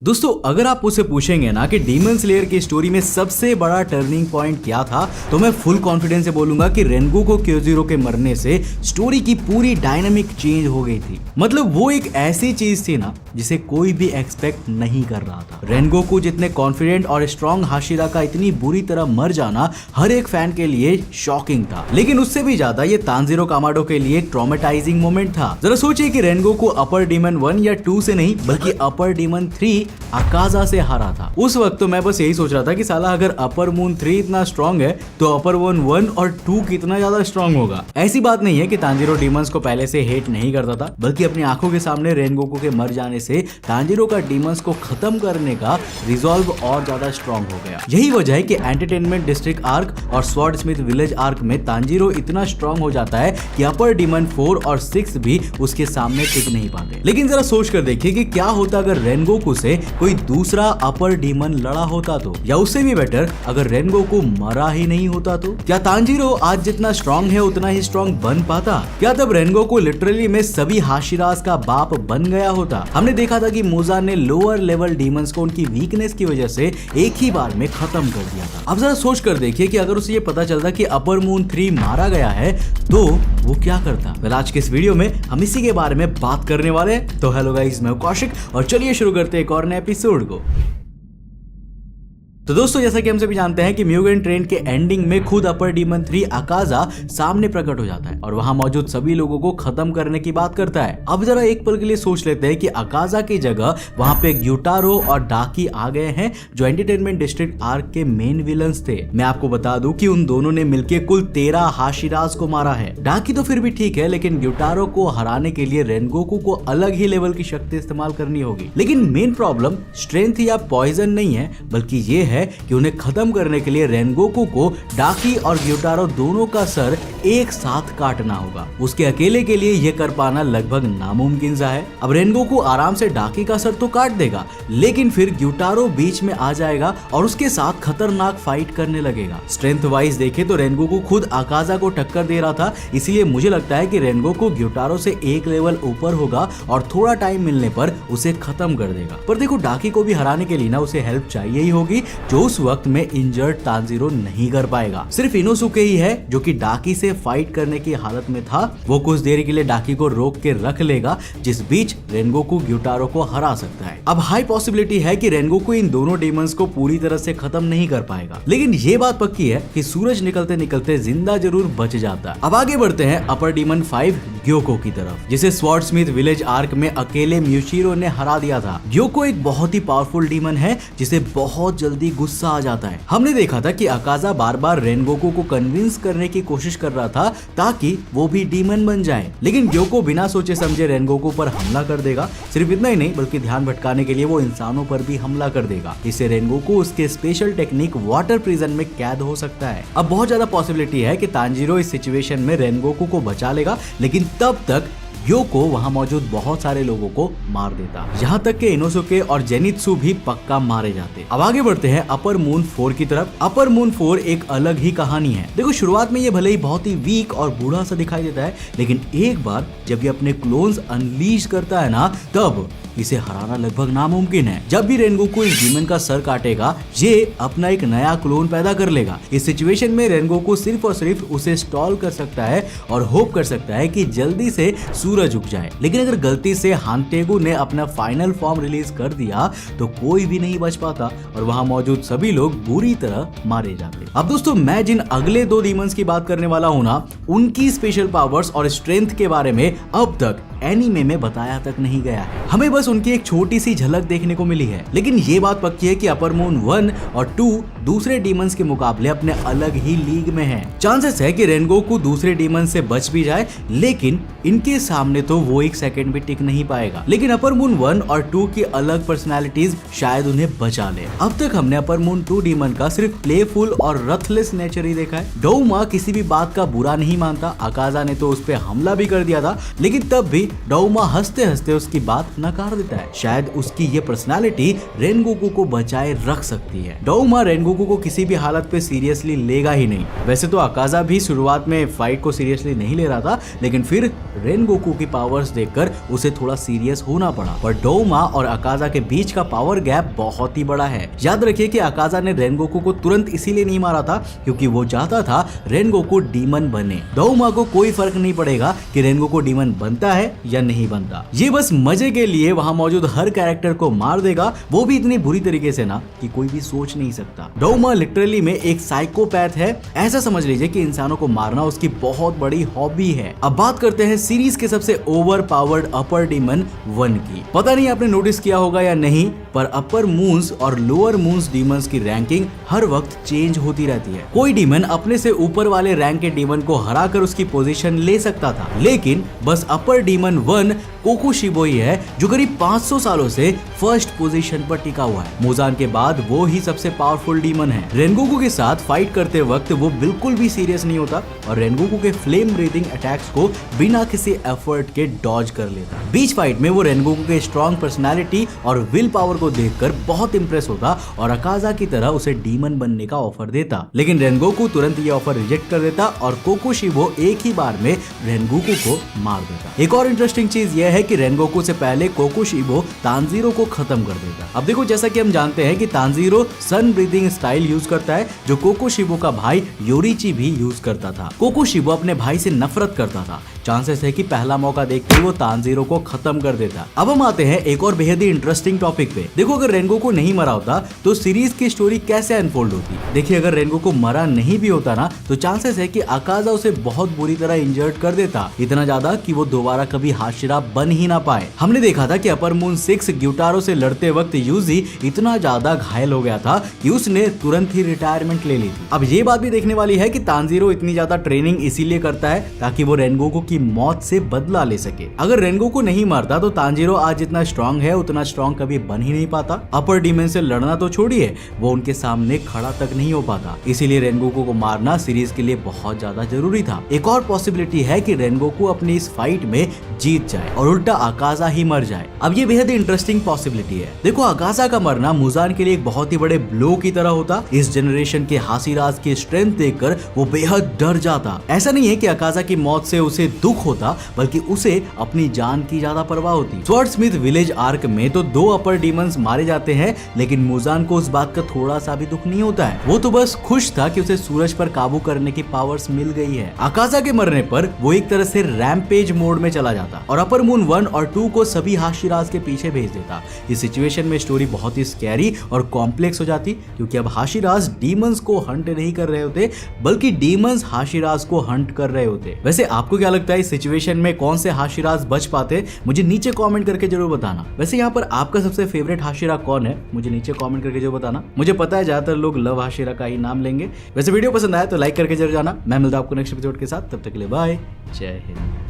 दोस्तों अगर आप मुझसे पूछेंगे ना कि डीमन स्लेयर की स्टोरी में सबसे बड़ा टर्निंग पॉइंट क्या था, तो मैं फुल कॉन्फिडेंस से बोलूंगा कि रेनगोकू क्योजीरो के मरने से स्टोरी की पूरी डायनामिक चेंज हो गई थी। मतलब वो एक ऐसी चीज थी ना जिसे कोई भी एक्सपेक्ट नहीं कर रहा था। रेनगोकू जितने कॉन्फिडेंट और स्ट्रॉन्ग हाशिरा का इतनी बुरी तरह मर जाना हर एक फैन के लिए शॉकिंग था, लेकिन उससे भी ज्यादा ये तांजीरो कामाडो के लिए ट्रॉमेटाइजिंग मोमेंट था। जरा सोचिए कि रेनगोकू अपर डीमन 1 या 2 से नहीं बल्कि अपर डीमन 3 अकाजा से हारा था। उस वक्त तो मैं बस यही सोच रहा था कि साला अगर अपर मून 3 इतना स्ट्रॉन्ग है तो अपर मून 1 और 2 कितना ज्यादा स्ट्रॉन्ग होगा। ऐसी बात नहीं है कि तांजीरो डीमंस को पहले से हेट नहीं करता था, बल्कि अपनी आंखों के सामने रेनगोकू के मर जाने से तांजीरो का डीमंस को खत्म करने का रिजॉल्व और ज्यादा स्ट्रॉन्ग हो गया। यही वजह है कि एंटरटेनमेंट डिस्ट्रिक्ट आर्क और स्वॉर्ड स्मिथ विलेज आर्क में तांजीरो इतना स्ट्रॉन्ग हो जाता है कि अपर डीमन 4 और 6 भी उसके सामने टिक नहीं पाते। लेकिन जरा सोच कर देखिए कि क्या होता अगर रेनगोकू से कोई दूसरा अपर डीमन लड़ा होता तो, या उससे भी बेटर अगर रेनगोकू मरा ही नहीं होता तो। क्या तांजीरो आज जितना स्ट्रॉन्ग है उतना ही स्ट्रॉन्ग बन पाता? क्या तब रेनगोकू लिटरली में सभी हाशिरास का बाप बन गया होता? हमने देखा था कि मोजा ने लोअर लेवल डीमंस को उनकी वीकनेस की वजह से एक ही बार में खत्म कर दिया था। अब जरा सोच कर देखिए कि अगर उसे ये पता चलता कि अपर मून 3 मारा गया है तो वो क्या करता? आज के इस वीडियो में हम इसी के बारे में बात करने वाले हैं। तो हेलो गाइस, मैं कौशिक और चलिए शुरू करते हैं एक और नए एपिसोड को। तो दोस्तों जैसा कि हम सभी जानते हैं कि म्यूगेन ट्रेन के एंडिंग में खुद अपर डीमन 3 अकाजा सामने प्रकट हो जाता है और वहां मौजूद सभी लोगों को खत्म करने की बात करता है। अब जरा एक पल के लिए सोच लेते हैं कि अकाजा की जगह वहां पे ग्यूटारो और डाकी आ गए हैं जो एंटरटेनमेंट डिस्ट्रिक्ट आर्क के मेन विलन्स थे। मैं आपको बता दूं कि उन दोनों ने मिलकर कुल 13 हाशिरास को मारा है। डाकी तो फिर भी ठीक है, लेकिन ग्यूटारो को हराने के लिए रेनगोकू को अलग ही लेवल की शक्ति इस्तेमाल करनी होगी। लेकिन मेन प्रॉब्लम स्ट्रेंथ या पॉइजन नहीं है, बल्कि ये है कि उन्हें खत्म करने के लिए रेनगोकू को डाकी और ग्यूटारो दोनों का सर एक साथ काटना होगा। उसके अकेले के लिए यह कर पाना लगभग नामुमकिन सा है। अब रेनगोकू आराम से डाकी का सर तो काट देगा, लेकिन फिर ग्यूटारो बीच में आ जाएगा और उसके साथ खतरनाक फाइट करने लगेगा। स्ट्रेंथ वाइज देखे तो रेनगोकू खुद अकाजा को टक्कर दे रहा था, इसीलिए मुझे लगता है कि रेनगोकू ग्यूटारो से एक लेवल ऊपर होगा और थोड़ा टाइम मिलने पर उसे खत्म कर देगा। पर देखो, डाकी को भी हराने के लिए ना उसे हेल्प चाहिए ही होगी, जो उस वक्त में इंजर्ड तांजीरो नहीं कर पाएगा। सिर्फ इनोसुके ही है जो कि डाकी से फाइट करने की हालत में था। वो कुछ देर के लिए डाकी को रोक के रख लेगा, जिस बीच रेनगोकू ग्यूटारो को हरा सकता है। अब हाई पॉसिबिलिटी है कि रेनगोकू इन दोनों डीमंस को पूरी तरह से खत्म नहीं कर पाएगा, लेकिन ये बात पक्की है कि सूरज निकलते निकलते जिंदा जरूर बच जाता है। अब आगे बढ़ते हैं अपर डीमन 5 ग्योको की तरफ, जिसे स्वॉर्ड स्मिथ विलेज आर्क में अकेले म्यूशिरो ने हरा दिया था। ग्योको एक बहुत ही पावरफुल डीमन है जिसे बहुत जल्दी गुस्सा आ जाता है। हमने देखा था कि अकाजा बार बार रेनगोकू को कन्विंस करने की कोशिश कर रहा था ताकि वो भी डीमन बन जाए, लेकिन ग्योको बिना सोचे समझे रेनगोकू पर हमला कर देगा। सिर्फ इतना ही नहीं, बल्कि ध्यान भटकाने के लिए वो इंसानों पर भी हमला कर देगा। इससे रेनगोकू उसके स्पेशल टेक्निक वाटर प्रिजन में कैद हो सकता है। अब बहुत ज्यादा पॉसिबिलिटी है कि तांजीरो इस सिचुएशन में रेनगोकू को बचा लेगा, लेकिन तब तक ग्योको वहां मौजूद बहुत सारे लोगों को मार देता, यहाँ तक कि इनोसुके और जेनित्सु भी पक्का मारे जाते। अब आगे बढ़ते हैं अपर मून 4 की तरफ। अपर मून 4 एक अलग ही कहानी है। देखो, शुरुआत में ये भले ही बहुत ही वीक और बूढ़ा सा दिखाई देता है, लेकिन एक बार जब ये अपने क्लोन्स अनलीश करता है ना, तब इसे हराना लगभग नामुमकिन है। जब भी रेनगोकू इस डीमन का सर काटेगा, ये अपना एक नया क्लोन पैदा कर लेगा। इस सिचुएशन में रेनगोकू सिर्फ और सिर्फ उसे स्टॉल कर सकता है और होप कर सकता है कि जल्दी से सूरज उग जाए। लेकिन अगर गलती से हांटेगु ने अपना फाइनल फॉर्म रिलीज कर दिया तो कोई भी नहीं बच पाता और वहां मौजूद सभी लोग बुरी तरह मारे जाते। अब दोस्तों, मैं जिन अगले 2 डीमंस की बात करने वाला हूं ना, उनकी स्पेशल पावर्स और स्ट्रेंथ के बारे में अब तक एनीमे में बताया तक नहीं गया है। हमें बस उनकी एक छोटी सी झलक देखने को मिली है। लेकिन ये बात पक्की है कि अपर मून 1 और 2 दूसरे डीमंस के मुकाबले अपने अलग ही लीग में हैं। चांसेस है कि रेनगोकू दूसरे डीमन से बच भी जाए, लेकिन इनके सामने तो वो एक सेकंड भी टिक नहीं पाएगा। लेकिन अपर मून 1 और 2 की अलग पर्सनालिटीज शायद उन्हें बचा ले। अब तक हमने अपर मून 2 डीमन का सिर्फ प्लेफुल और रथलेस नेचर ही देखा है। डोउमा किसी भी बात का बुरा नहीं मानता। अकाजा ने तो उस पर हमला भी कर दिया था, लेकिन तब भी डोउमा हंसते हंसते उसकी बात नकार देता है। शायद उसकी ये पर्सनालिटी रेनगोकू को बचाए रख सकती है। डोउमा रेनगोकू को किसी भी हालत पे सीरियसली लेगा ही नहीं। वैसे तो अकाजा भी शुरुआत में फाइट को सीरियसली नहीं ले रहा था, लेकिन फिर रेनगोकू की पावर्स देखकर उसे थोड़ा सीरियस होना पड़ा। पर डोउमा और अकाजा के बीच का पावर गैप बहुत ही बड़ा है। याद रखिए कि अकाजा ने रेनगोकू को तुरंत इसीलिए नहीं मारा था क्योंकि वो चाहता था रेनगोकू डीमन बने। डोउमा को कोई फर्क नहीं पड़ेगा कि रेनगोकू डीमन बनता है या नहीं बनता, ये बस मजे के लिए वहां मौजूद हर कैरेक्टर को मार देगा, वो भी इतनी बुरी तरीके से ना कि कोई भी सोच नहीं सकता। डोउमा लिटरली में एक साइकोपैथ है, ऐसा समझ लीजिए कि इंसानों को मारना उसकी बहुत बड़ी हॉबी है। अब बात करते हैं सीरीज के सबसे ओवर पावर्ड अपर डीमन 1 की। पता नहीं आपने नोटिस किया होगा या नहीं, पर अपर मून्स और लोअर मून्स डीमंस की रैंकिंग हर वक्त चेंज होती रहती है। कोई डीमन अपने से ऊपर वाले रैंक के डीमन को हराकर उसकी पोजीशन ले सकता था, लेकिन बस अपर डीमन 1 कोकुशिबो ही है जो करीब 500 सालों से फर्स्ट पोजीशन पर टिका हुआ है। मुजान के बाद वो ही सबसे पावरफुल डीमन है। रेनगोकू के साथ फाइट करते वक्त वो बिल्कुल भी सीरियस नहीं होता और रेनगोकू के फ्लेम ब्रीथिंग अटैक्स को बिना किसी एफर्ट के डॉज कर लेता। बीच फाइट में वो रेनगोकू के स्ट्रॉन्ग पर्सनालिटी और विल पावर को देखकर बहुत इंप्रेस होता और अकाजा की तरह उसे डीमन बनने का ऑफर देता, लेकिन रेनगोकू तुरंत ये ऑफर रिजेक्ट कर देता और कोकुशिबो एक ही बार में रेनगोकू को मार देता। एक और इंटरेस्टिंग चीज यह है कि रेनगोकू से पहले कोकुशिबो तानजीरो को खत्म कर देता। अब देखो, जैसा कि हम जानते हैं कि तानजीरो सन ब्रीथिंग स्टाइल यूज करता है जो कोकुशिबो का भाई योरिची भी यूज करता था। कोकुशिबो अपने भाई से नफरत करता था, चांसेस है कि पहला मौका देखते वो तानजीरो को खत्म कर देता। अब हम आते हैं एक और बेहद ही इंटरेस्टिंग टॉपिक पे। देखो, अगर रेनगोकू नहीं मरा होता तो सीरीज की स्टोरी कैसे अनफोल्ड होती। देखिए, अगर रेनगोकू मरा नहीं भी होता ना तो चांसेस है कि अकाजा उसे बहुत बुरी तरह इंजर्ड कर देता, इतना ज्यादा कि वो दोबारा कभी हाशिरा बन ही ना पाए। हमने देखा था कि अपर मून 6 ग्यूटारो से लड़ते वक्त यूजी इतना ज्यादा घायल हो गया था कि उसने तुरंत ही रिटायरमेंट ले ली थी। अब ये बात भी देखने वाली है कि तानजीरो इतनी ज्यादा ट्रेनिंग इसीलिए करता है ताकि वो रेनगोकू की मौत से बदला ले सके। अगर रेनगोकू नहीं मरता तो तानजीरो आज जितना स्ट्रांग है उतना स्ट्रांग कभी बन ही नहीं पाता। अपर डीमन से लड़ना तो छोड़िए, वो उनके सामने खड़ा तक नहीं हो पाता। इसीलिए रेनगोकू को मारना सीरीज के लिए बहुत ज्यादा जरूरी था। एक और पॉसिबिलिटी है कि रेनगोकू अपनी इस फाइट में जीत जाए और उल्टा अकाजा ही मर जाए। अब ये बेहद इंटरेस्टिंग पॉसिबिलिटी है। देखो, अकाजा का मरना मुजान के लिए एक बहुत ही बड़े ब्लो की तरह होता। इस जनरेशन के हाशिराज की स्ट्रेंथ देखकर वो बेहद डर जाता। ऐसा नहीं है कि अकाजा की मौत से उसे दुख होता, बल्कि उसे अपनी जान की ज्यादा परवाह होती। स्वर्डस्मिथ विलेज आर्क में तो 2 अपर डीमंस मारे जाते हैं, लेकिन मुजान को उस बात का थोड़ा सा भी दुख नहीं होता है। वो तो बस खुश था कि उसे सूरज पर काबू करने की पावर्स मिल गई है। अकाजा के मरने पर वो एक तरह से रैम्पेज मोड में चला जाता और अपर मून 1 और 2 को सभी हाशिराज के पीछे भेज देता। इस सिचुएशन में स्टोरी बहुत ही स्कैरी और कॉम्प्लेक्स हो जाती, क्योंकि अब हाशिराज डीमंस को हंट नहीं कर रहे होते, बल्कि डीमंस हाशिराज को हंट कर रहे होते। वैसे आपको क्या लगता है इस सिचुएशन में कौन से हाशिराज बच पाते? मुझे नीचे कमेंट करके जरूर बताना। वैसे यहाँ पर आपका सबसे फेवरेट हाशिरा कौन है? मुझे नीचे कमेंट करके जरूर बताना। मुझे पता है ज्यादातर लोग लव हाशिरा का ही नाम लेंगे। वैसे वीडियो पसंद आया तो लाइक करके जरूर जाना। मैं मिलता हूं आपको नेक्स्ट एपिसोड के साथ, तब तक के लिए बाय, जय हिंद।